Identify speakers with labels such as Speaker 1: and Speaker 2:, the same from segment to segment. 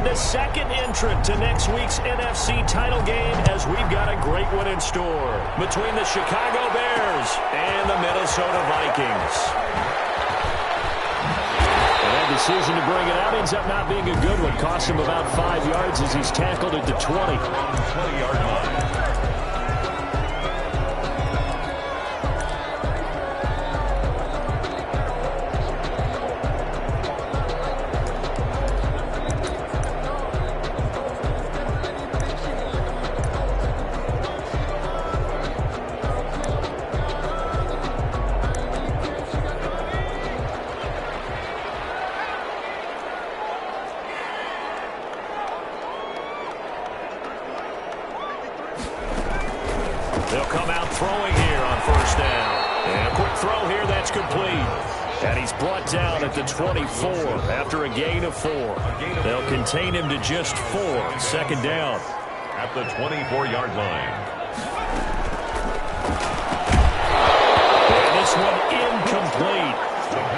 Speaker 1: the second entrant to next week's NFC title game, as we've got a great one in store between the Chicago Bears and the Minnesota Vikings. And that decision to bring it out ends up not being a good one. Cost him about 5 yards as he's tackled at the 20.
Speaker 2: 20-yard line.
Speaker 1: They'll come out throwing here on first down. And a quick throw here, that's complete. And he's brought down at the 24 after a gain of 4. They'll contain him to just 4. Second down.
Speaker 2: At the 24-yard line.
Speaker 1: And this one incomplete.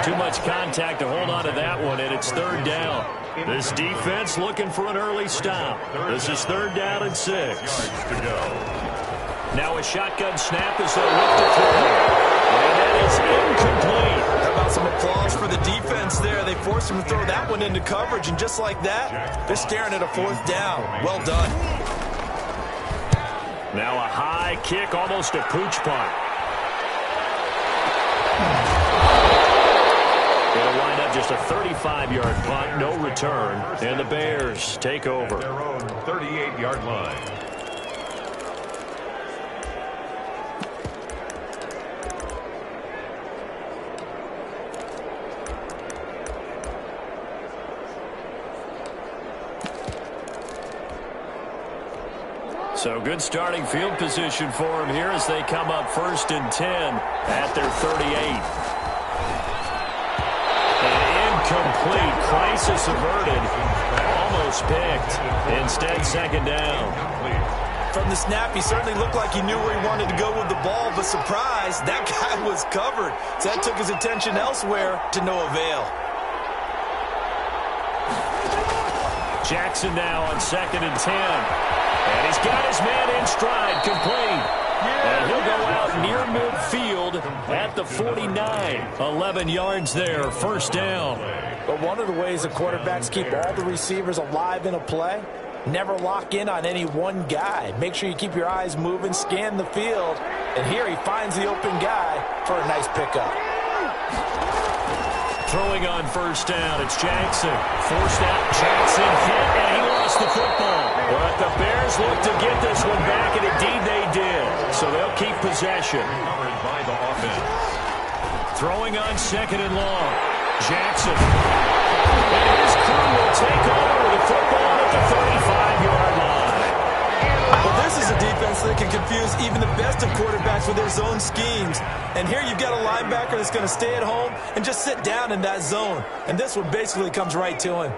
Speaker 1: Too much contact to hold on to that one, and it's third down. This defense looking for an early stop. This is third down and 6.
Speaker 2: To go.
Speaker 1: Now a shotgun snap as they look to throw. And that is incomplete.
Speaker 3: How about some applause for the defense there? They forced him to throw that one into coverage, and just like that, they're staring at a fourth down. Well done.
Speaker 1: Now a high kick, almost a pooch punt. It'll wind up just a 35-yard punt, no return, and the Bears take over.
Speaker 2: Their own 38-yard line.
Speaker 1: So good starting field position for him here as they come up 1st and 10 at their 38. An incomplete, crisis averted, almost picked. Instead, second down.
Speaker 3: From the snap, he certainly looked like he knew where he wanted to go with the ball, but surprise, that guy was covered. So that took his attention elsewhere to no avail.
Speaker 1: Jackson now on 2nd and 10. And he's got his man in stride, complete. And he'll go out near midfield at the 49. 11 yards there, first down.
Speaker 3: But one of the ways the quarterbacks keep all the receivers alive in a play, never lock in on any one guy. Make sure you keep your eyes moving, scan the field. And here he finds the open guy for a nice pickup.
Speaker 1: Throwing on first down, it's Jackson. Forced out, Jackson hit, and he lost the football. But the Bears look to get this one back, and indeed they did. So they'll keep possession.
Speaker 2: Covered by the offense.
Speaker 1: Throwing on 2nd and long. Jackson. And his crew will take over with the football at the 35-yard line.
Speaker 3: Well, this is a defense that can confuse even the best of quarterbacks with their zone schemes. And here you've got a linebacker that's going to stay at home and just sit down in that zone. And this one basically comes right to him.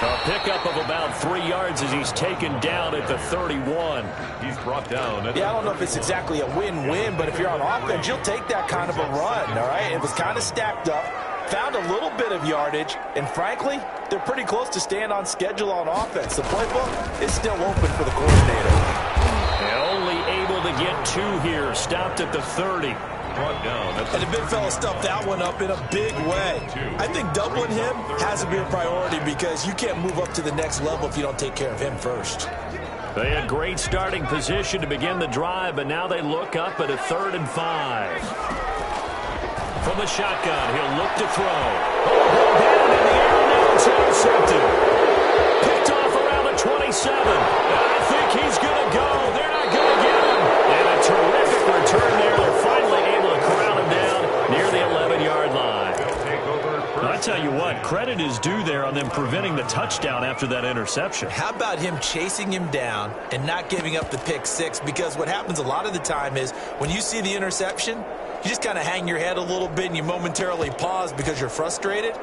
Speaker 1: A pickup of about 3 yards as he's taken down at the 31.
Speaker 2: He's brought down.
Speaker 3: I don't know if it's exactly a win-win, but if you're on offense, you'll take that kind of a run, all right? It was kind of stacked up, found a little bit of yardage, and frankly, they're pretty close to staying on schedule on offense. The playbook is still open for the coordinator.
Speaker 1: And only able to get 2 here, stopped at the 30.
Speaker 2: Brought down.
Speaker 3: And the big fella stuffed that one up in a big way. I think doubling him has to be a priority because you can't move up to the next level if you don't take care of him first.
Speaker 1: They had great starting position to begin the drive, but now they look up at a 3rd and 5. From the shotgun, he'll look to throw. Oh, down in the air, now it's intercepted. Picked off around the 27. I think he's going to go. They're not going to get him. And a terrific return there. They're finally able to corral him down near the 11-yard line. I tell you what, credit is due there on them preventing the touchdown after that interception.
Speaker 3: How about him chasing him down and not giving up the pick six? Because what happens a lot of the time is when you see the interception, you just kind of hang your head a little bit and you momentarily pause because you're frustrated.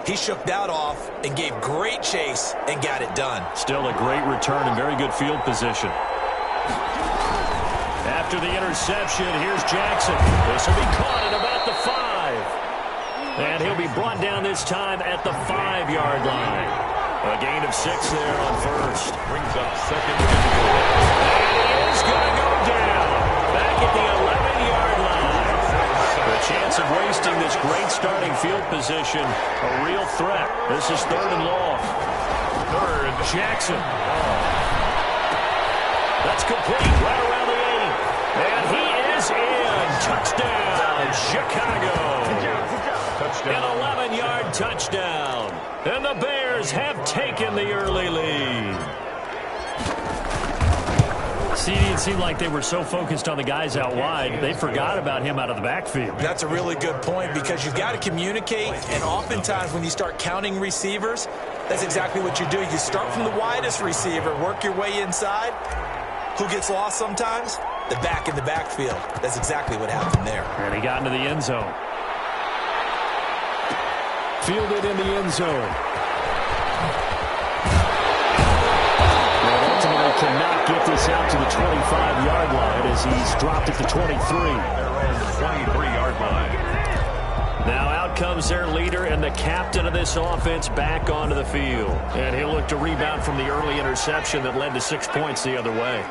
Speaker 3: He shook that off and gave great chase and got it done.
Speaker 1: Still a great return and very good field position. After the interception, here's Jackson. This will be caught at about the 5. And he'll be brought down this time at the 5-yard line. A gain of 6 there on first.
Speaker 2: Brings up second and goal.
Speaker 1: And he is going to go down. Back at the 11-yard line. The chance of wasting this great starting field position, a real threat. This is 3rd and long. Third, Jackson. That's complete right around the 8. And he is in. Touchdown, Chicago.
Speaker 2: Touchdown.
Speaker 1: An 11-yard touchdown. And the Bears have taken the early lead.
Speaker 4: See, it seemed like they were so focused on the guys out wide, they forgot about him out of the backfield.
Speaker 3: That's a really good point because you've got to communicate, and oftentimes when you start counting receivers, that's exactly what you do. You start from the widest receiver, work your way inside. Who gets lost sometimes? The back in the backfield. That's exactly what happened there.
Speaker 4: And he got into the end zone.
Speaker 1: Fielded in the end zone.
Speaker 4: Cannot get this out to the 25-yard line as he's dropped it to 23.
Speaker 2: Their own 23-yard line.
Speaker 1: Now out comes their leader and the captain of this offense back onto the field. And he'll look to rebound from the early interception that led to 6 points the other way.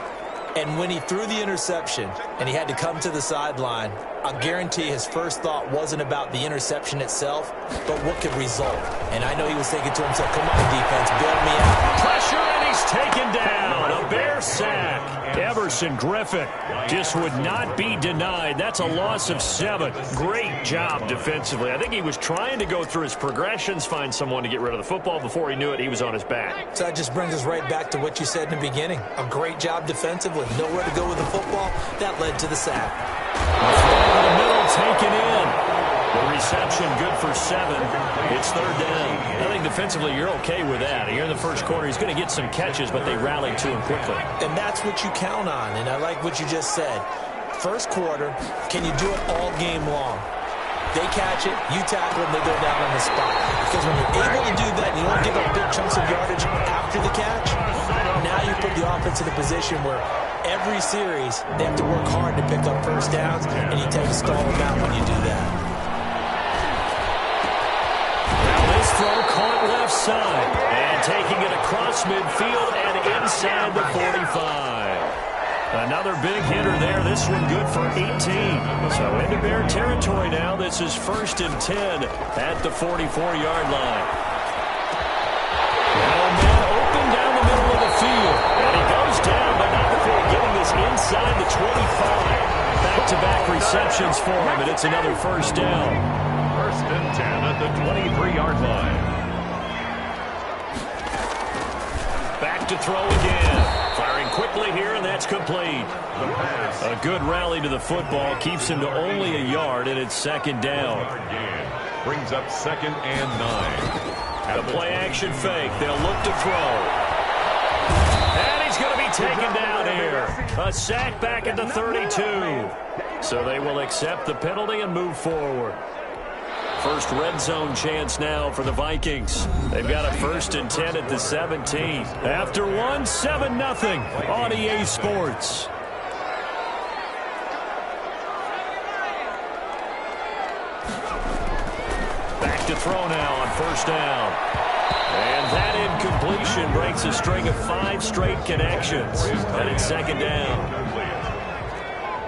Speaker 3: And when he threw the interception and he had to come to the sideline, I guarantee his first thought wasn't about the interception itself, but what could result. And I know he was thinking to himself, come on, defense, bail me out.
Speaker 1: Pressure, and he's taken down. A Bear sack. Everson Griffin just would not be denied. That's a loss of 7. Great job defensively. I think he was trying to go through his progressions, find someone to get rid of the football. Before he knew it, he was on his back.
Speaker 3: So that just brings us right back to what you said in the beginning. A great job defensively. Nowhere to go with the football. That led to the sack.
Speaker 1: The throw in the middle taken in. The reception good for 7. It's 3rd down. I think defensively you're okay with that. Here in the first quarter, he's going to get some catches, but they rallied to him quickly.
Speaker 3: And that's what you count on, and I like what you just said. First quarter, can you do it all game long? They catch it, you tackle them, they go down on the spot. Because when you're able to do that and you don't give up big chunks of yardage after the catch, now you put the offense in a position where every series they have to work hard to pick up first downs, and you tend to stall them out when you do that.
Speaker 1: Throw caught left side and taking it across midfield and inside the 45. Another big hitter there. This one good for 18. So into Bear territory now. This is 1st and 10 at the 44-yard line. Now man open down the middle of the field. And he goes down, but not before getting this inside the 25. Back-to-back receptions for him, and it's another first down.
Speaker 2: 1st and 10 at the 23-yard line.
Speaker 1: Back to throw again. Firing quickly here, and that's complete.
Speaker 2: The pass.
Speaker 1: A good rally to the football keeps him to only a yard, and it's 2nd down.
Speaker 2: Brings up 2nd and 9.
Speaker 1: The play-action fake. They'll look to throw. And he's going to be taken down here. A sack back at the 32. So they will accept the penalty and move forward. First red zone chance now for the Vikings. They've got a 1st and 10 at the 17. After one, 7-0 on EA Sports. Back to throw now on 1st down. And that incompletion breaks a string of 5 straight connections. And it's 2nd down.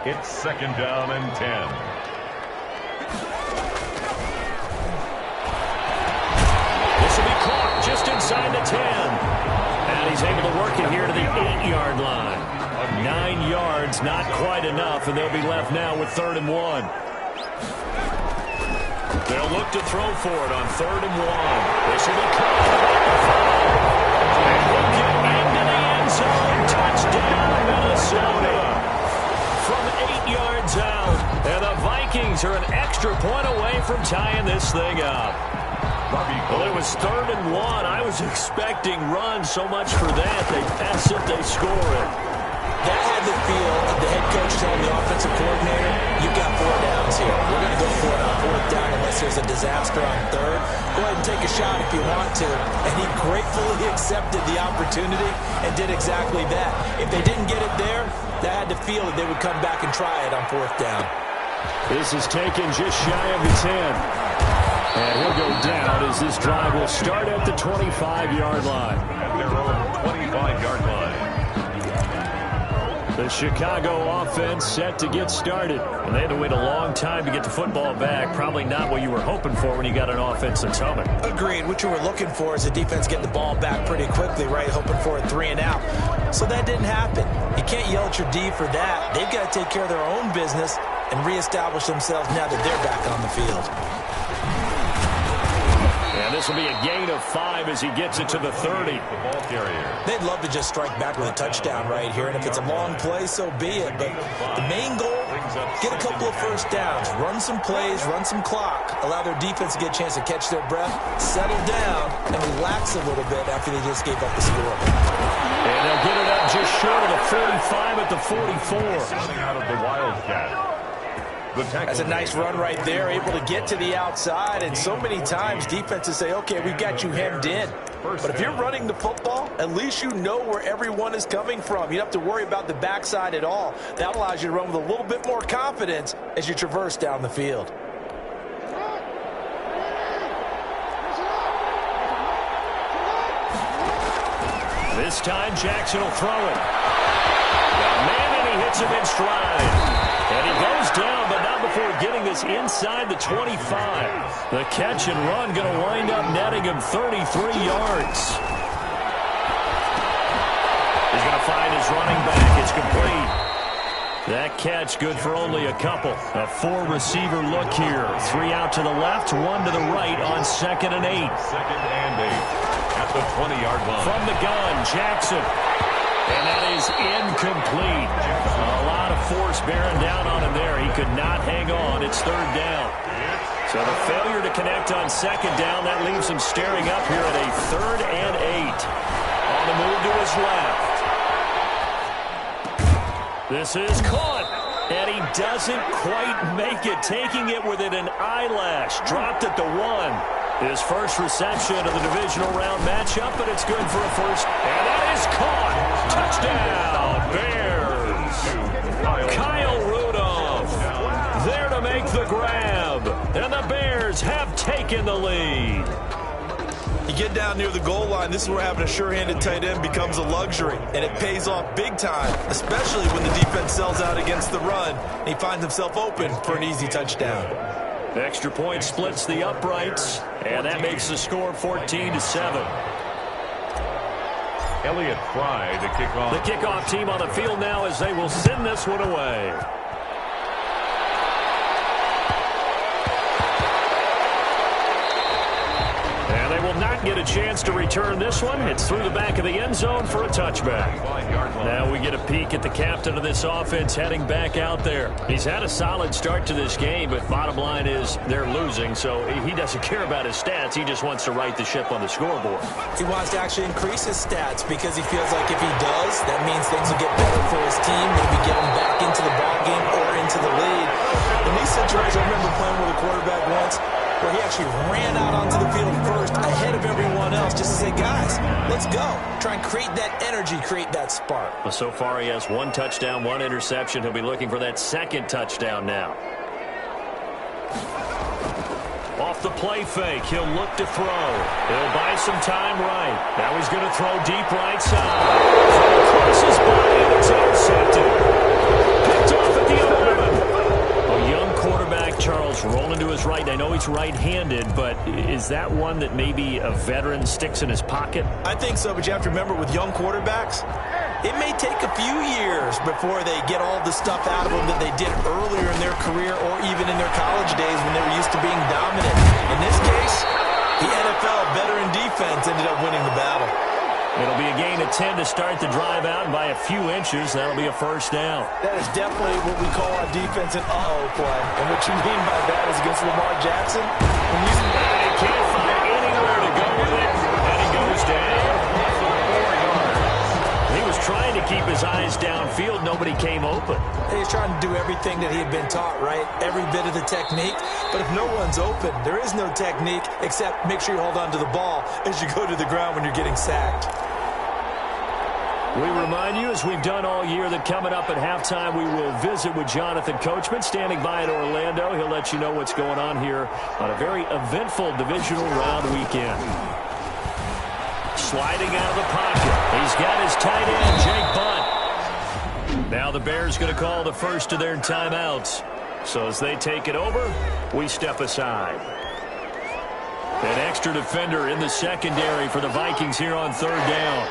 Speaker 2: It's 2nd down and 10.
Speaker 1: Just inside the 10. And he's able to work it here to the 8-yard line. 9 yards, not quite enough, and they'll be left now with 3rd and 1. They'll look to throw for it on 3rd and 1. This will be caught at the 5. And he'll get into the end zone. Touchdown, Minnesota. From 8 yards out. And the Vikings are an extra point away from tying this thing up. Well, it was 3rd and 1. I was expecting runs so much for that. They pass it, they score it.
Speaker 3: That had the feel of the head coach telling the offensive coordinator, you've got 4 downs here. We're going to go for it on 4th down unless there's a disaster on 3rd. Go ahead and take a shot if you want to. And he gratefully accepted the opportunity and did exactly that. If they didn't get it there, that had the feel that they would come back and try it on 4th down.
Speaker 1: This is taken just shy of the 10.
Speaker 4: And he'll go down as this drive will start at the 25-yard line.
Speaker 2: At their own 25-yard line.
Speaker 4: The Chicago offense set to get started. And they had to wait a long time to get the football back. Probably not what you were hoping for when you got an offense that's humming.
Speaker 3: Agreed. What you were looking for is the defense getting the ball back pretty quickly, right? Hoping for a 3 and out. So that didn't happen. You can't yell at your D for that. They've got to take care of their own business and reestablish themselves now that they're back on the field.
Speaker 4: And this will be a gain of 5 as he gets it to the 30.
Speaker 2: The ball carrier.
Speaker 3: They'd love to just strike back with a touchdown right here, and if it's a long play, so be it. But the main goal, get a couple of first downs, run some plays, run some clock, allow their defense to get a chance to catch their breath, settle down, and relax a little bit after they just gave up the score.
Speaker 4: And they'll get it up just short of the 45 at the 44.
Speaker 2: Coming out of the Wildcat.
Speaker 3: That's a nice run right there, able to get to the outside, and so many times defenses say, okay, we've got you hemmed in. But if you're running the football, at least you know where everyone is coming from. You don't have to worry about the backside at all. That allows you to run with a little bit more confidence as you traverse down the field.
Speaker 4: This time Jackson will throw it. Man, and he hits him in stride. And he goes down, but not before getting this inside the 25. The catch and run going to wind up netting him 33 yards. He's going to find his running back. It's complete. That catch good for only a couple. A 4-receiver look here. 3 out to the left, 1 to the right on 2nd and 8.
Speaker 2: 2nd and 8 at the 20-yard line.
Speaker 4: From the gun, Jackson. And that is incomplete. A lot of force bearing down on him there. He could not hang on. It's 3rd down. So the failure to connect on 2nd down, that leaves him staring up here at a 3rd and 8. On the move to his left. This is caught. And he doesn't quite make it, taking it within an eyelash. Dropped at the 1. His first reception of the divisional round matchup, but it's good for a first. And that is caught. Touchdown, Bears. Kyle Rudolph there to make the grab. And the Bears have taken the lead.
Speaker 3: You get down near the goal line, this is where having a sure-handed tight end becomes a luxury, and it pays off big time, especially when the defense sells out against the run, and he finds himself open for an easy touchdown.
Speaker 4: The extra point splits the uprights, and that makes the score 14-7.
Speaker 2: Elliott Fry to kick off.
Speaker 4: The kickoff team on the field now as they will send this one away. And they will not get a chance to return this one. It's through the back of the end zone for a touchback. Now we get a peek at the captain of this offense heading back out there. He's had a solid start to this game, but bottom line is they're losing, so he doesn't care about his stats. He just wants to right the ship on the scoreboard.
Speaker 3: He wants to actually increase his stats because he feels like if he does, that means things will get better for his team, maybe get him back into the ballgame or into the lead. In these situations, I remember playing with a quarterback once where he actually ran out onto the field first ahead of everyone else just to say, guys, let's go. Try and create that energy, create that spark.
Speaker 4: Well, so far he has 1 touchdown, 1 interception. He'll be looking for that 2nd touchdown now. Off the play fake, he'll look to throw. He'll buy some time right. Now he's going to throw deep right side. Crosses by and it's intercepted. Picked off at the 11. A young quarterback, Charles, rolling to his right. I know he's right-handed, but is that one that maybe a veteran sticks in his pocket?
Speaker 3: I think so, but you have to remember with young quarterbacks, it may take a few years before they get all the stuff out of them that they did earlier in their career or even in their college days when they were used to being dominant. In this case, the NFL veteran defense ended up winning the battle.
Speaker 4: It'll be a gain of 10 to start the drive out, and by a few inches, that'll be a first down.
Speaker 3: That is definitely what we call a defense an uh-oh play. And what you mean by that is against Lamar Jackson.
Speaker 4: He can't find anywhere to go with it, and he goes down. 4 yards. He was trying to keep his eyes downfield. Nobody came open.
Speaker 3: He's trying to do everything that he had been taught, right? Every bit of the technique. But if no one's open, there is no technique except make sure you hold on to the ball as you go to the ground when you're getting sacked.
Speaker 1: We remind you, as we've done all year, that coming up at halftime, we will visit with Jonathan Coachman, standing by in Orlando. He'll let you know what's going on here on a very eventful divisional round weekend. Sliding out of the pocket. He's got his tight end, Jake Bunt. Now the Bears going to call the first of their timeouts. So as they take it over, we step aside. An extra defender in the secondary for the Vikings here on third down.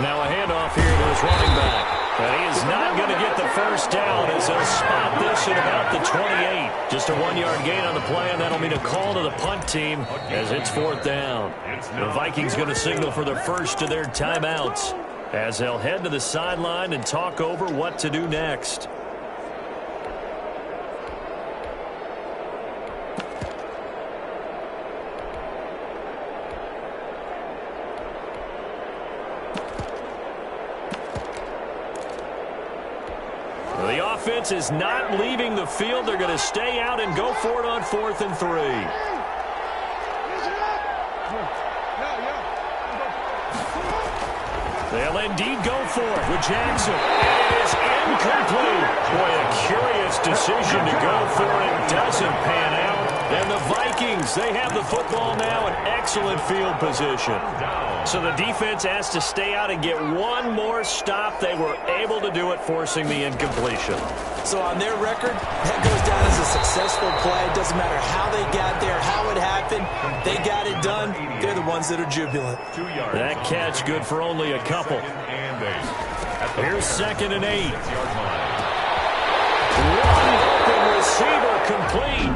Speaker 1: Now a handoff here to his running back. And he is not going to get the first down as they'll spot this at about the 28. Just a 1-yard gain on the play, and that'll mean a call to the punt team as it's fourth down. The Vikings going to signal for the first of their timeouts as they'll head to the sideline and talk over what to do next. The offense is not leaving the field. They're going to stay out and go for it on 4th and 3. They'll indeed go for it with Jackson. And it is incomplete. Boy, a curious decision to go for it. Doesn't pan out. And the Vikings, they have the football now in excellent field position. So the defense has to stay out and get one more stop. They were able to do it, forcing the incompletion.
Speaker 3: So on their record, that goes down as a successful play. It doesn't matter how they got there, how it happened. They got it done. They're the ones that are jubilant.
Speaker 1: That catch good for only a couple. Here's 2nd and 8. One open receiver complete.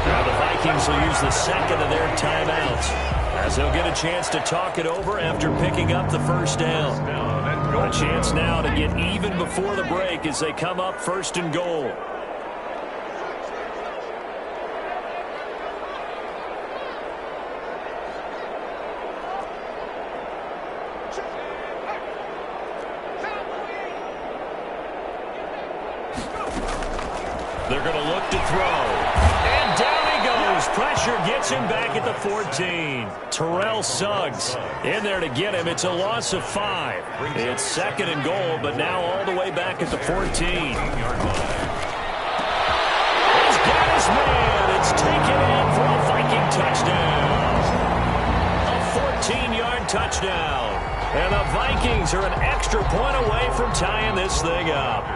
Speaker 1: Now the Vikings will use the second of their timeouts as they'll get a chance to talk it over after picking up the first down. A chance now to get even before the break as they come up 1st and goal. They're going to look to throw. And down he goes. Pressure gets him back at the 14. Terrell Suggs in there to get him. It's a loss of 5. It's 2nd and goal, but now all the way back at the 14. He's got his man. It's taken in for a Viking touchdown. A 14-yard touchdown. And the Vikings are an extra point away from tying this thing up.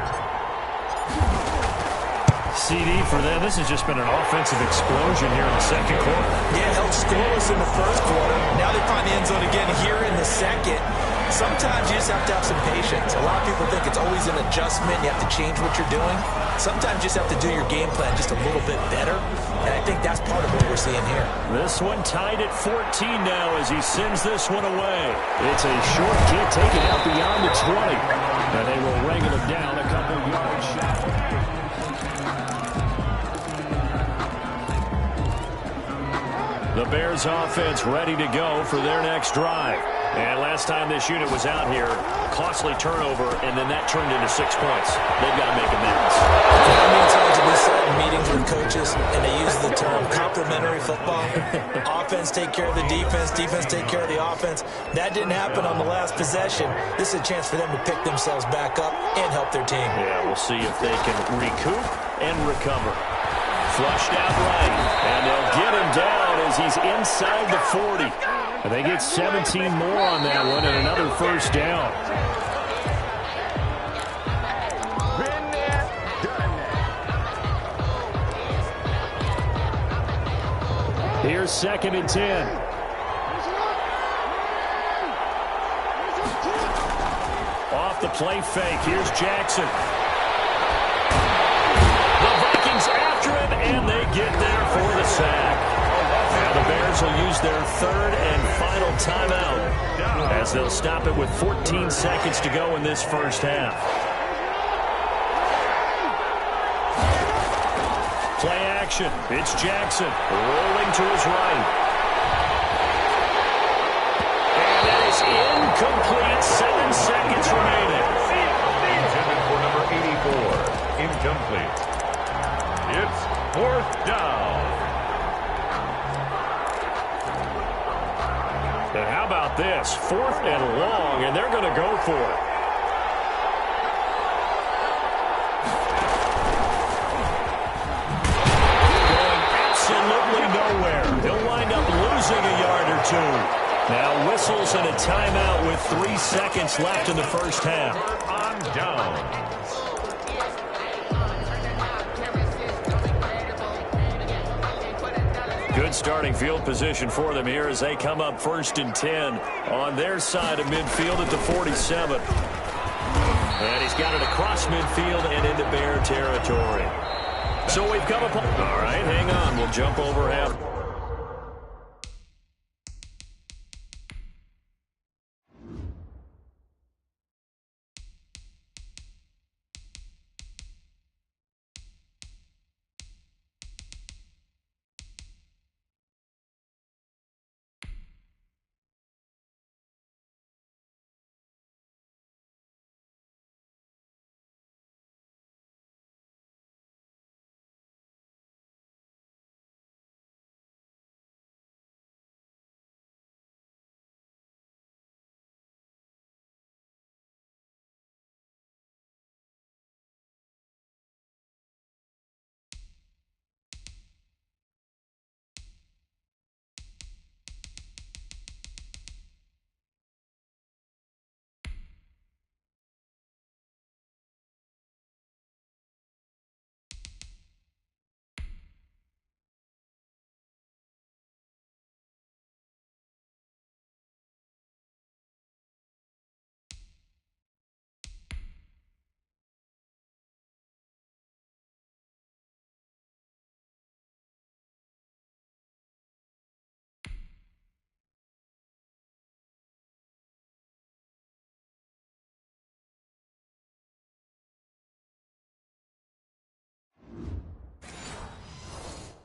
Speaker 1: CD for them. This has just been an offensive explosion here in the second quarter.
Speaker 3: Yeah, held scoreless in the first quarter. Now they find the end zone again here in the second. Sometimes you just have to have some patience. A lot of people think it's always an adjustment. You have to change what you're doing. Sometimes you just have to do your game plan just a little bit better. And I think that's part of what we're seeing here.
Speaker 1: This one tied at 14 now as he sends this one away. It's a short kick taken out beyond the 20. And they will wrangle him down a couple yards short. The Bears offense ready to go for their next drive. And last time this unit was out here, costly turnover, and then that turned into 6 points. They've got to make amends.
Speaker 3: How many times have we sat in meetings with coaches and they use the term complementary football? Offense take care of the defense, defense take care of the offense. That didn't happen on the last possession. This is a chance for them to pick themselves back up and help their team.
Speaker 1: Yeah, we'll see if they can recoup and recover. Flushed out right, and they'll get him down as he's inside the 40. And they get 17 more on that one and another first down.
Speaker 5: Been there, done that.
Speaker 1: Here's 2nd and 10. Off the play fake, here's Jackson. After him, and they get there for the sack. Now the Bears will use their 3rd and final timeout as they'll stop it with 14 seconds to go in this first half. Play action. It's Jackson rolling to his right. And that is incomplete. 7 seconds remaining.
Speaker 2: Intended for number 84. Incomplete. It's 4th down.
Speaker 1: And how about this? 4th and long, and they're going to go for it. Going absolutely nowhere. He'll wind up losing a yard or two. Now whistles and a timeout with 3 seconds left in the first half.
Speaker 2: On down.
Speaker 1: Good starting field position for them here as they come up 1st and 10 on their side of midfield at the 47. And he's got it across midfield and into Bear territory. So we've come upon... All right, hang on. We'll jump over half.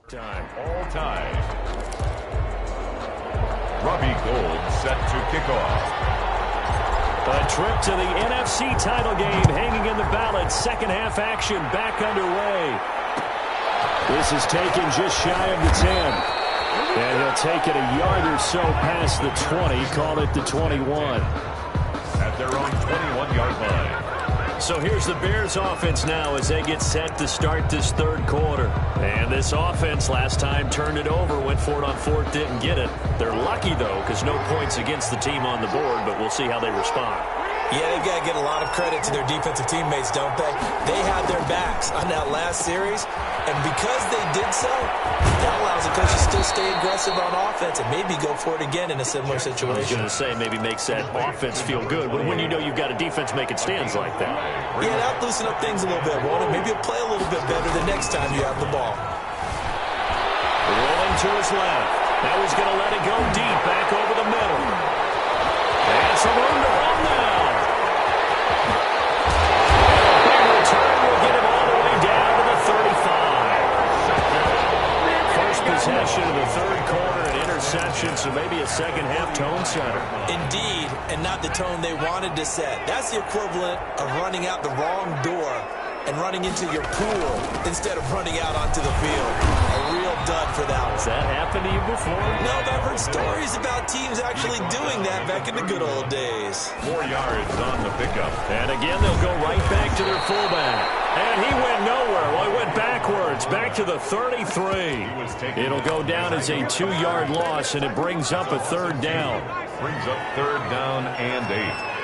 Speaker 2: Time. All time. Robbie Gould set to kick off.
Speaker 1: A trip to the NFC title game hanging in the balance. Second half action back underway. This is taken just shy of the 10. And he'll take it a yard or so past the 20. Call it the 21.
Speaker 2: At their own 21-yard line.
Speaker 1: So here's the Bears offense now as they get set to start this third quarter. And this offense last time turned it over, went for it on 4th, didn't get it. They're lucky, though, because no points against the team on the board, but we'll see how they respond.
Speaker 3: Yeah, they've got to get a lot of credit to their defensive teammates, don't they? They had their backs on that last series, and because they did so, that allows the coach to still stay aggressive on offense and maybe go for it again in a similar situation.
Speaker 1: I was going to say maybe makes that offense feel good, but when you know you've got a defense making stands like that.
Speaker 3: Yeah, that'll loosen up things a little bit, won't it? Maybe you'll play a little bit better the next time you have the ball.
Speaker 1: Rolling to his left. Now he's going to let it go deep, back over the middle. And some room to run now. Big return will get him all the way down to the 35. First possession of the third quarter, an interception, so maybe a second-half tone setter.
Speaker 3: Indeed, and not the tone they wanted to set. That's the equivalent of running out the wrong door and running into your pool instead of running out onto the field. A real dud for that one.
Speaker 1: Has that happened to you before?
Speaker 3: No, but I've heard stories about teams actually doing that back in the good old days.
Speaker 2: 4 yards on the pickup.
Speaker 1: And again, they'll go right back to their fullback. And he went nowhere. Well, he went backwards, back to the 33. It'll go down as a 2-yard loss, and it brings up a third down.
Speaker 2: Brings up third down and 8.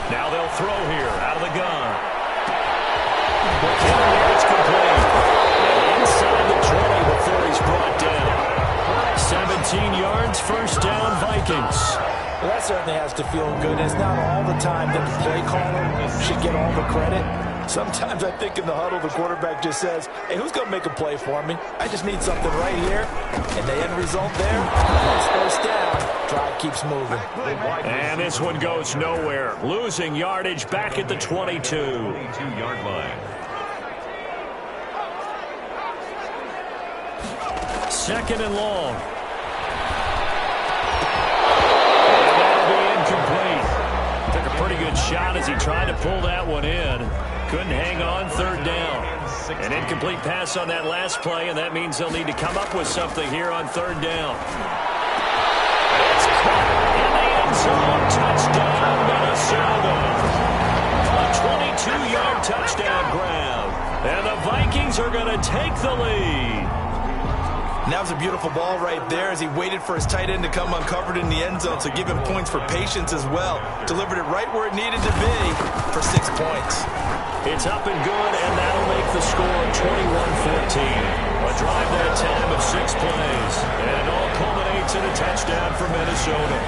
Speaker 1: Now they'll throw here out of the gun. It's complete. And inside the 20 before he's brought down. 17 yards, first down, Vikings.
Speaker 3: Well, that certainly has to feel good. It's not all the time that the play caller should get all the credit. Sometimes I think in the huddle, the quarterback just says, hey, who's going to make a play for me? I just need something right here. And the end result there, that's first down. Drive keeps moving.
Speaker 1: And this one goes nowhere. Losing yardage back at the 22.
Speaker 2: 22-yard line.
Speaker 1: Second and long. And that'll be incomplete. Took a pretty good shot as he tried to pull that one in. Couldn't hang on, third down. An incomplete pass on that last play, and that means they'll need to come up with something here on third down. Caught in the end zone. Touchdown, Minnesota. A 22-yard touchdown grab. And the Vikings are going to take the lead.
Speaker 3: And that was a beautiful ball right there as he waited for his tight end to come uncovered in the end zone, so give him points for patience as well. Delivered it right where it needed to be for 6 points.
Speaker 1: It's up and good, and that'll make the score 21-14. A drive that time of 6 plays, and it all culminates in a touchdown for Minnesota.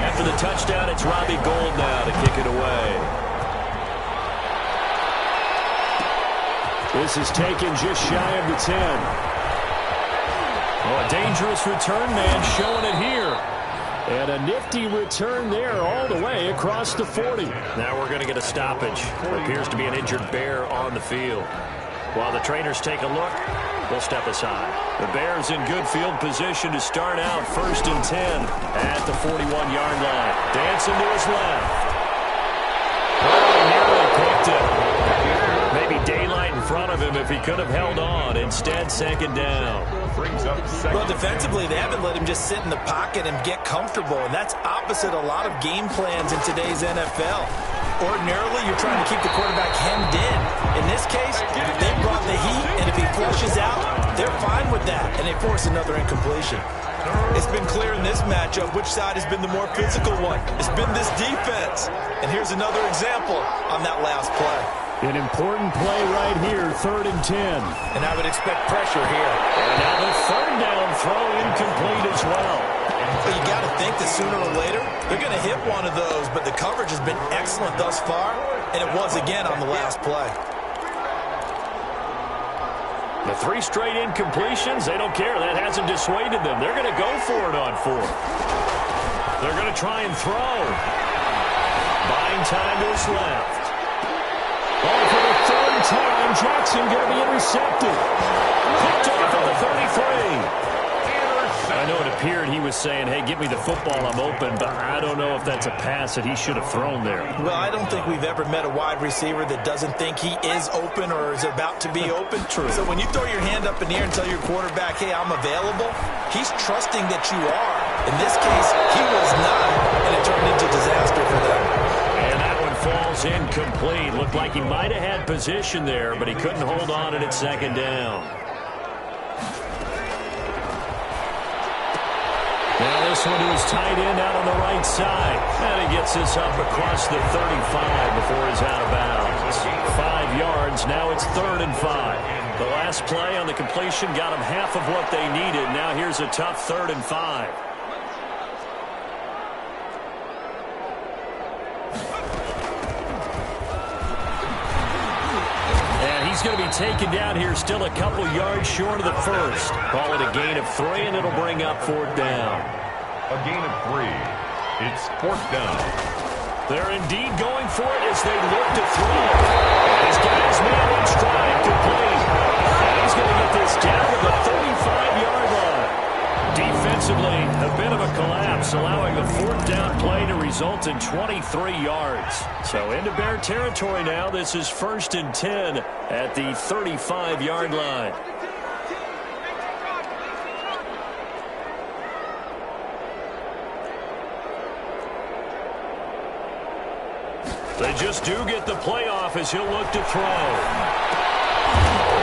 Speaker 1: After the touchdown, it's Robbie Gould now to kick it away. This is taken just shy of the 10. Oh, a dangerous return man showing it here. And a nifty return there all the way across the 40. Now we're going to get a stoppage. Appears to be an injured Bear on the field. While the trainers take a look, we'll step aside. The Bears in good field position to start out 1st and 10 at the 41-yard line. Dancing to his left. Oh, he nearly picked it. Maybe daylight in front of him if he could have held on. Instead, 2nd down.
Speaker 3: Well, defensively, they haven't let him just sit in the pocket and get comfortable, and that's opposite a lot of game plans in today's NFL. Ordinarily, you're trying to keep the quarterback hemmed in. In this case, they brought the heat, and if he flushes out, they're fine with that, and they force another incompletion. It's been clear in this matchup which side has been the more physical one. It's been this defense. And here's another example on that last play.
Speaker 1: An important play right here, 3rd and 10.
Speaker 3: And I would expect pressure here.
Speaker 1: And now the 3rd down throw incomplete as well.
Speaker 3: But you got to think that sooner or later, they're going to hit one of those. But the coverage has been excellent thus far, and it was again on the last play.
Speaker 1: The 3 straight incompletions, they don't care. That hasn't dissuaded them. They're going to go for it on 4th. They're going to try and throw. Buying time to his left. Oh, for the 3rd time, Jackson going to be intercepted. Picked off at the 33. I know it appeared he was saying, hey, give me the football, I'm open, but I don't know if that's a pass that he should have thrown there.
Speaker 3: Well, I don't think we've ever met a wide receiver that doesn't think he is open or is about to be open. True. So when you throw your hand up in the air and tell your quarterback, hey, I'm available, he's trusting that you are. In this case, he was not, and it turned into disaster for them.
Speaker 1: And that one falls incomplete. Looked like he might have had position there, but he couldn't hold on and it's 2nd down. Now this one to his tight end out on the right side. And he gets this up across the 35 before he's out of bounds. 5 yards, now it's 3rd and 5. The last play on the completion got them half of what they needed. Now here's a tough 3rd and 5. He's going to be taken down here, still a couple yards short of the 1st. Call it a gain of 3, and it'll bring up 4th down.
Speaker 2: A gain of 3. It's 4th down.
Speaker 1: They're indeed going for it as they look to throw. He's got his man in stride, complete. And he's going to get this down to the 35-yard line. Defensively, a bit of a collapse, allowing the 4th down play to result in 23 yards. So into Bear territory now. This is 1st and 10 at the 35-yard line. They just do get the playoff as he'll look to throw.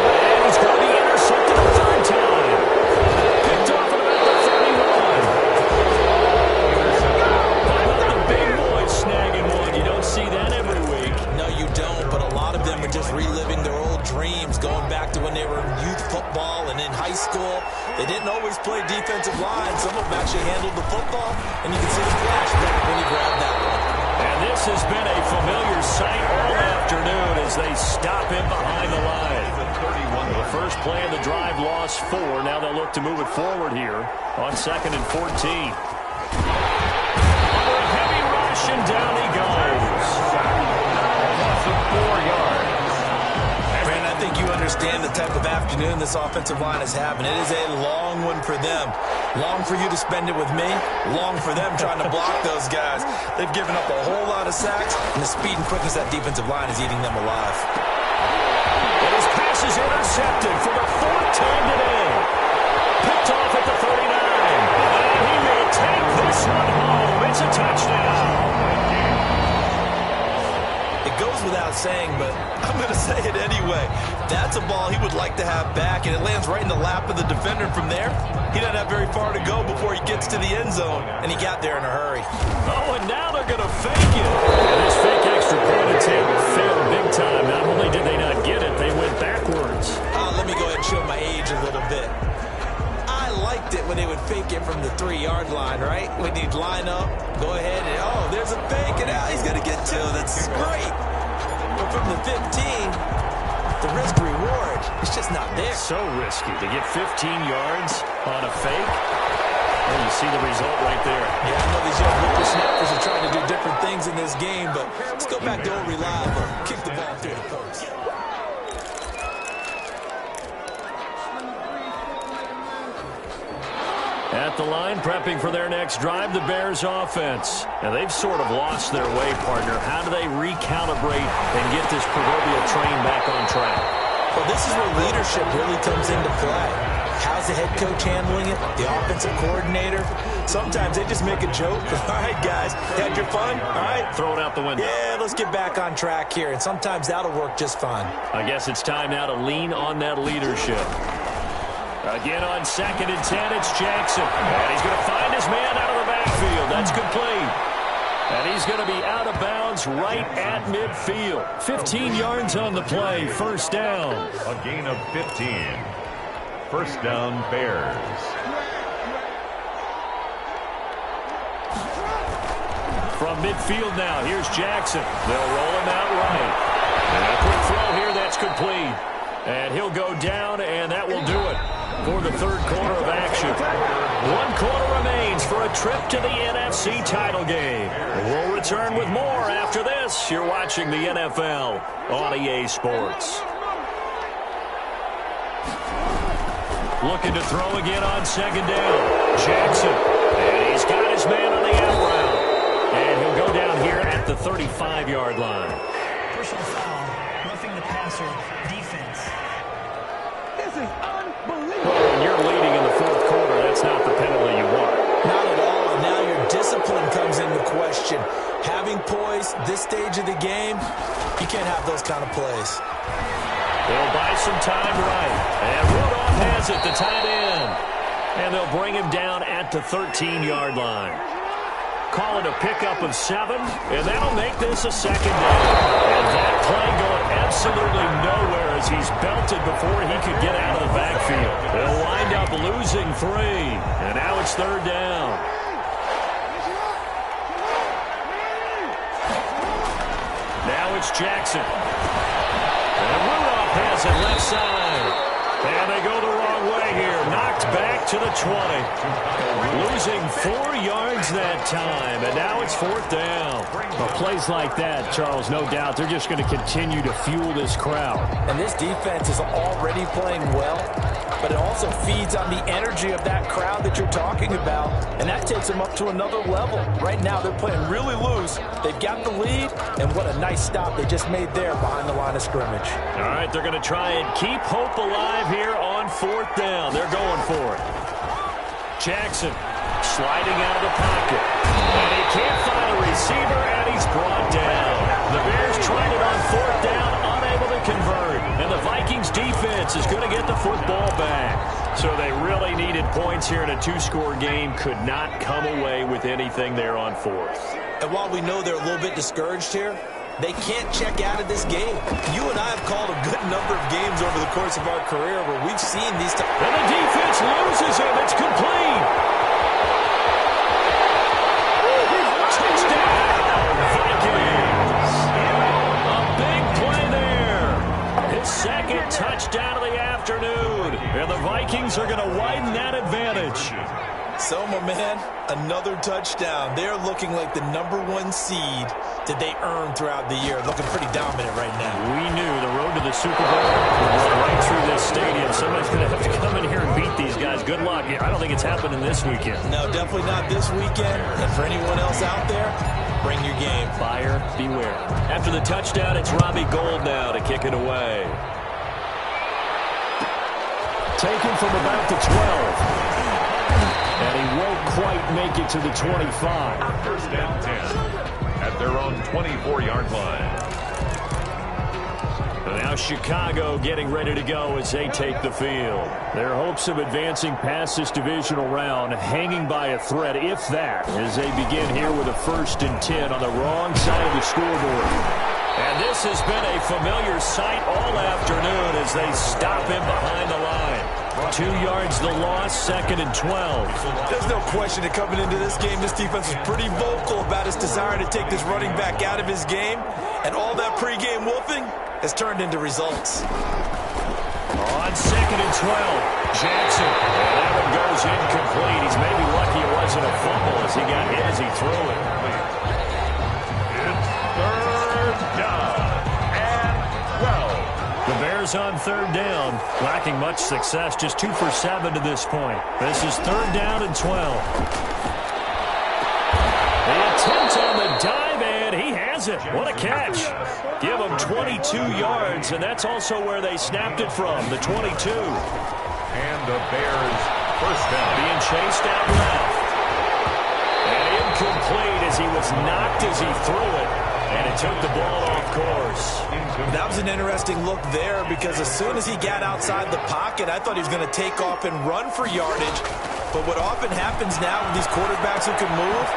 Speaker 1: And he's going to be intercepted a 3rd time. Picked off at about the 31. How about the big boys snagging one? You don't see that every week.
Speaker 3: No, you don't, but a lot of them are just reliving their old dreams, going back to when they were in youth football and in high school. They didn't always play defensive line. Some of them actually handled the football, and you can see the flash back when you grab that one.
Speaker 1: And this has been a familiar sight all afternoon as they stop him behind the line. The first play of the drive lost 4. Now they'll look to move it forward here on 2nd and 14. Under a heavy rush, and down he goes. Loss of 4 yards.
Speaker 3: Brandon, I think you understand the type of afternoon this offensive line is having. It is a long one for them. Long for you to spend it with me. Long for them trying to block those guys. They've given up a whole lot of sacks, and the speed and quickness of that defensive line is eating them alive.
Speaker 1: And his pass is intercepted for the 4th time today. Picked off at the 39. And he may a touchdown.
Speaker 3: It goes without saying, but I'm going to say it anyway. That's a ball he would like to have back, and it lands right in the lap of the defender. From there, he doesn't have very far to go before he gets to the end zone, and he got there in a hurry.
Speaker 1: Oh, and now they're going to fake it. And this fake extra point attempt failed big time. Not only did they not get it, they went backwards.
Speaker 3: Let me go ahead and show my age a little bit. I liked it when they would fake it from the 3-yard line, right? When he'd line up, go ahead, and there's a fake, and now he's going to get 2. That's great. But from the 15, the risk-reward is just not there.
Speaker 1: So risky to get 15 yards on a fake. And you see the result right there.
Speaker 3: Yeah, I know these young whippersnappers are trying to do different things in this game, but let's go back to old reliable. Kick the ball through the post.
Speaker 1: At the line, prepping for their next drive, the Bears offense. Now, they've sort of lost their way, partner. How do they recalibrate and get this proverbial train back on track?
Speaker 3: Well, this is where leadership really comes into play. How's the head coach handling it? The offensive coordinator? Sometimes they just make a joke. All right, guys, had your fun? All right.
Speaker 1: Throw it out the window.
Speaker 3: Yeah, let's get back on track here, and sometimes that'll work just fine.
Speaker 1: I guess it's time now to lean on that leadership. Again on 2nd and 10, it's Jackson. And he's going to find his man out of the backfield. That's complete. And he's going to be out of bounds right at midfield. 15 yards on the play, first down.
Speaker 2: A gain of 15. First down, Bears.
Speaker 1: From midfield now, here's Jackson. They'll roll him out right. And a quick throw here, that's complete. And he'll go down, and that will do it for the third quarter of action. 1 quarter remains for a trip to the NFC title game. We'll return with more after this. You're watching the NFL on EA Sports. Looking to throw again on 2nd down. Jackson. And he's got his man on the out route. And he'll go down here at the 35-yard line.
Speaker 6: Personal foul, roughing the passer, defense.
Speaker 5: This is unbelievable.
Speaker 1: Well, when you're leading in the fourth quarter, that's not the penalty you want.
Speaker 3: Not at all, and now your discipline comes into question. Having poise this stage of the game, you can't have those kind of plays.
Speaker 1: They'll buy some time right. And Rudolph has it, the tight end. And they'll bring him down at the 13-yard line. Call it a pickup of 7, and that'll make this a 2nd down. And that play going absolutely nowhere as he's belted before he could get out of the backfield. They'll wind up losing 3, and now it's 3rd down. Now it's Jackson. And Rudolph has it left side. And they go the wrong way here. Knocked back to the 20. Losing 4 yards that time. And now it's 4th down.
Speaker 4: Well, plays like that, Charles, no doubt, they're just going to continue to fuel this crowd.
Speaker 3: And this defense is already playing well, but it also feeds on the energy of that crowd that you're talking about, and that takes them up to another level. Right now, they're playing really loose. They've got the lead, and what a nice stop they just made there behind the line of scrimmage.
Speaker 1: All right, they're going to try and keep hope alive here on 4th down. They're going for it. Jackson sliding out of the pocket. And he can't find a receiver, and he's brought down. The Bears tried it on 4th down, unable to convert. And the Vikings defense is going to get the football back. So they really needed points here in a 2-score game. Could not come away with anything there on 4th.
Speaker 3: And while we know they're a little bit discouraged here, they can't check out of this game. You and I have called a good number of games over the course of our career where we've seen these times.
Speaker 1: And the defense loses him. It's complete. Touchdown, Vikings. A big play there. His 2nd touchdown of the afternoon. And the Vikings are going to widen that advantage.
Speaker 3: So, my man, another touchdown. They're looking like the #1 seed that they earned throughout the year. Looking pretty dominant right now.
Speaker 1: We knew the road to the Super Bowl would run right through this stadium. Somebody's going to have to come in here and beat these guys. Good luck. I don't think it's happening this weekend.
Speaker 3: No, definitely not this weekend. And for anyone else out there, bring your game.
Speaker 1: Buyer beware. After the touchdown, it's Robbie Gould now to kick it away.
Speaker 4: Taken from about the 12.
Speaker 1: And he won't quite make it to the 25.
Speaker 2: First and 10 at their own 24-yard line.
Speaker 1: Now Chicago getting ready to go as they take the field. Their hopes of advancing past this divisional round hanging by a thread, if that, as they begin here with a 1st and 10 on the wrong side of the scoreboard. And this has been a familiar sight all afternoon as they stop him behind the line. 2 yards the loss, 2nd and 12.
Speaker 3: There's no question that coming into this game, this defense was pretty vocal about its desire to take this running back out of his game. And all that pregame wolfing has turned into results.
Speaker 1: On 2nd and 12, Jackson. And that one goes incomplete. He's maybe lucky it wasn't a fumble as he got hit as he threw it.
Speaker 2: It's 3rd down and 12.
Speaker 1: The Bears on 3rd down, lacking much success, just 2 for 7 to this point. This is 3rd down and 12. The attempt on the dive, and he has it. What a catch. Give him 22 yards, and that's also where they snapped it from, the 22.
Speaker 2: And the Bears first down.
Speaker 1: Being chased out left. And incomplete as he was knocked as he threw it, and it took the ball off course.
Speaker 3: That was an interesting look there because as soon as he got outside the pocket, I thought he was going to take off and run for yardage. But what often happens now with these quarterbacks who can move,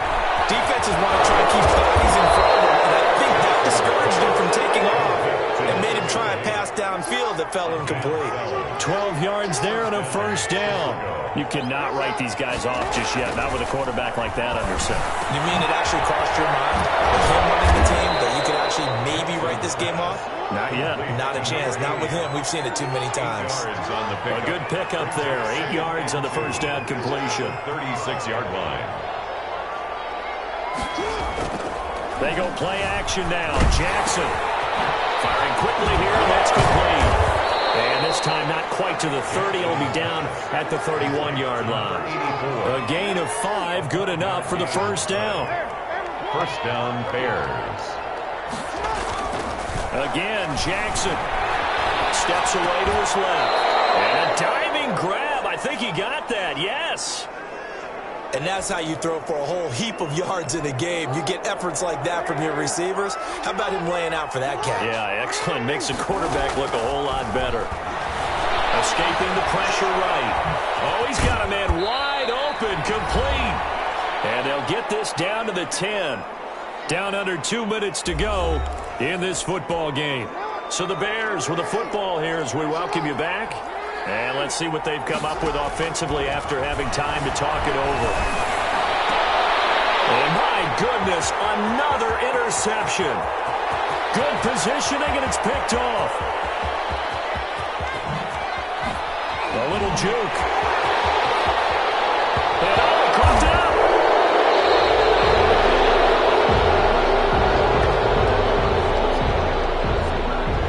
Speaker 3: defenses want to try and keep bodies in front of them, and I think that discouraged him from taking off and made him try a pass downfield that fell incomplete.
Speaker 1: 12 yards there and a 1st down. You cannot write these guys off just yet, not with a quarterback like that under center.
Speaker 3: You mean it actually crossed your mind with him running the team that you could actually maybe write this game off?
Speaker 1: Not yet.
Speaker 3: Not a chance. Not with him. We've seen it too many times.
Speaker 2: Yards on the
Speaker 1: A good pickup there. 8 yards on the 1st down completion.
Speaker 2: 36-yard line.
Speaker 1: They go play action now. Jackson firing quickly here, and that's complete. And this time not quite to the 30. He'll be down at the 31-yard line. A gain of 5, good enough for the 1st down.
Speaker 2: First down, Bears.
Speaker 1: Again, Jackson steps away to his left. And a diving grab. I think he got that, yes.
Speaker 3: And that's how you throw for a whole heap of yards in a game. You get efforts like that from your receivers. How about him laying out for that catch?
Speaker 1: Yeah, excellent. Makes the quarterback look a whole lot better. Escaping the pressure right. Oh, he's got a man wide open, complete. And they'll get this down to the 10. Down under 2 minutes to go in this football game. So the Bears with the football here as we welcome you back. And let's see what they've come up with offensively after having time to talk it over. And my goodness, another interception. Good positioning, and it's picked off. A little juke. And oh, caught down.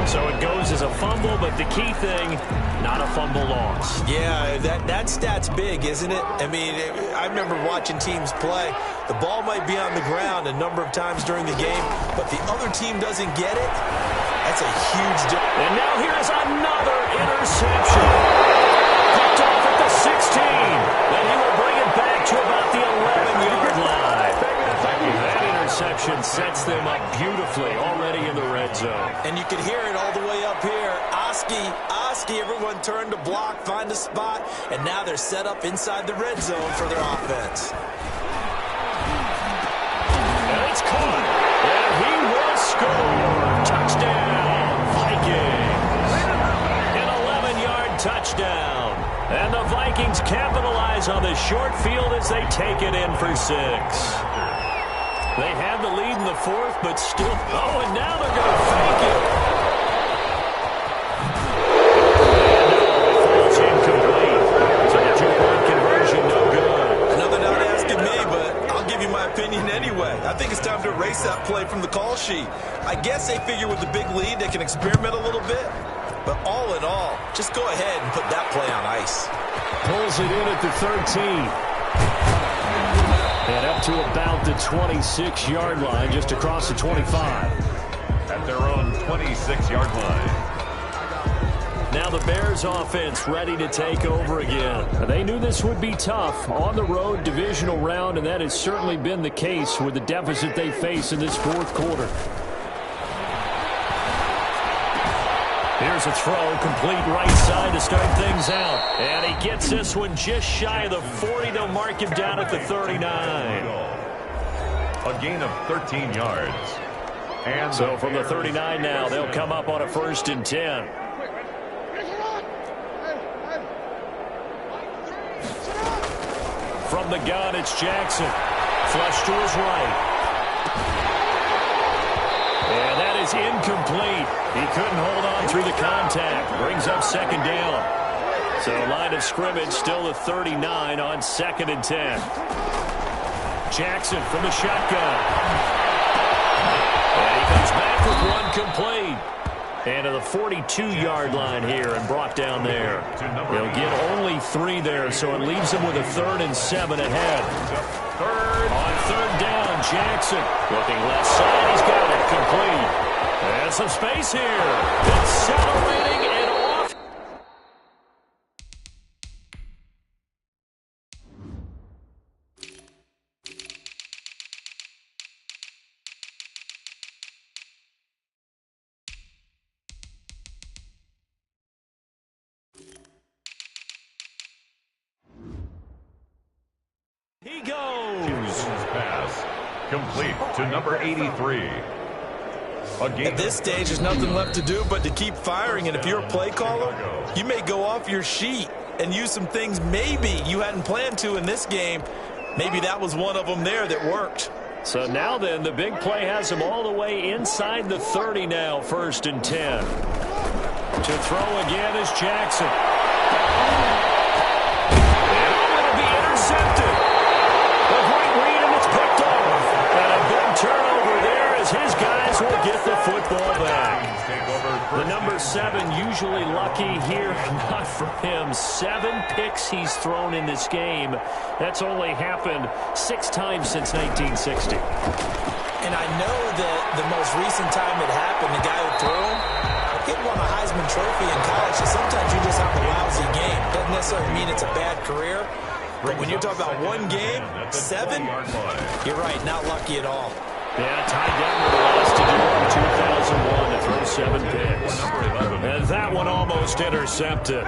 Speaker 1: So it goes as a fumble, but the key thing, not a fumble loss.
Speaker 3: Yeah, that stat's big, isn't it? I mean, I remember watching teams play. The ball might be on the ground a number of times during the game, but the other team doesn't get it. That's a huge difference.
Speaker 1: And now here's another interception. Picked off at the 16. And he will bring it back to about the 11-yard line. That interception sets them up beautifully already in the red zone.
Speaker 3: And you can hear it all the way up here. Oski, everyone turned to block, find a spot, and now they're set up inside the red zone for their offense.
Speaker 1: And it's caught. And he will score. Touchdown, Vikings. An 11-yard touchdown. And the Vikings capitalize on the short field as they take it in for 6. They had the lead in the 4th, but still... Oh, and now they're going to fake it. And no, it falls incomplete. So the 2-point conversion, no good.
Speaker 3: I know they're not asking me, but I'll give you my opinion anyway. I think it's time to erase that play from the call sheet. I guess they figure with the big lead they can experiment a little bit. But all in all, just go ahead and put that play on ice.
Speaker 1: Pulls it in at the 13. And up to about the 26-yard line, just across the 25.
Speaker 2: At their own 26-yard line.
Speaker 1: Now the Bears offense ready to take over again.
Speaker 4: They knew this would be tough on the road divisional round, and that has certainly been the case with the deficit they face in this fourth quarter.
Speaker 1: Here's a throw, complete right side to start things out. And he gets this one just shy of the 40. They'll mark him down at the 39.
Speaker 2: A gain of 13 yards. And
Speaker 1: so from the 39 now, they'll come up on a 1st and 10. From the gun, it's Jackson. Flush to his right. And that is incomplete. He couldn't hold on through the contact. Brings up 2nd down. So line of scrimmage still the 39 on 2nd and 10. Jackson from the shotgun. And he comes back with one complete. And to the 42-yard line here and brought down there. He'll get only 3 there, so it leaves him with a 3rd and 7 ahead. On 3rd down, Jackson. Looking left side, he's got it. Complete. And some space here. Accelerating and off. He goes.
Speaker 2: Pass complete to number 83.
Speaker 3: At this stage, there's nothing left to do but to keep firing. And if you're a play caller, you may go off your sheet and use some things maybe you hadn't planned to in this game. Maybe that was one of them there that worked.
Speaker 1: So now then, the big play has him all the way inside the 30 now, 1st and 10. To throw again is Jackson. And it'll be intercepted. A great read, and it's picked off. And a big turnover there as his guys will get the football back. The number 7 usually lucky here. Not for him. 7 picks he's thrown in this game. That's only happened 6 times since 1960.
Speaker 3: And I know that the most recent time it happened, the guy who threw him, he won a Heisman Trophy in college. So sometimes you just have a lousy game. Doesn't necessarily mean it's a bad career. But when you're talking about one game, 7, you're right, not lucky at all.
Speaker 1: Yeah, Ty Detmer last to do in 2001 to throw 7 picks. And that one almost intercepted.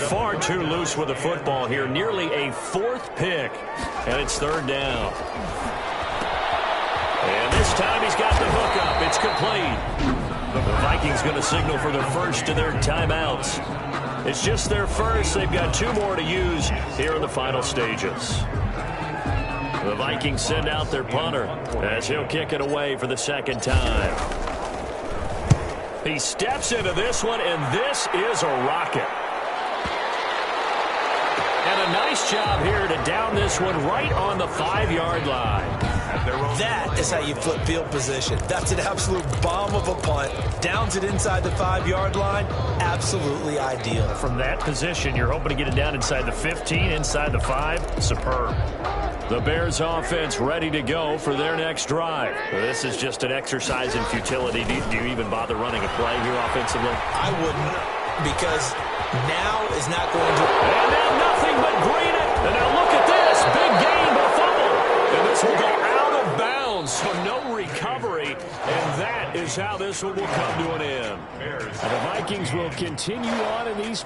Speaker 1: Far too loose with the football here. Nearly a 4th pick. And it's 3rd down. And this time he's got the hook up. It's complete. The Vikings going to signal for the first of their timeouts. It's just their first. They've got 2 more to use here in the final stages. The Vikings send out their punter as he'll kick it away for the 2nd time. He steps into this one, and this is a rocket. And a nice job here to down this one right on the 5-yard line.
Speaker 3: That is how you flip field position. That's an absolute bomb of a punt. Downs it inside the 5-yard line. Absolutely ideal.
Speaker 1: From that position, you're hoping to get it down inside the 15, inside the 5. Superb. The Bears offense ready to go for their next drive. This is just an exercise in futility. Do you even bother running a play here offensively?
Speaker 3: I wouldn't, because now is not going to...
Speaker 1: And now nothing but green it. And now look at this. Big game, a fumble. And this will go out of bounds, so no recovery. And that is how this one will come to an end. And the Vikings will continue on in these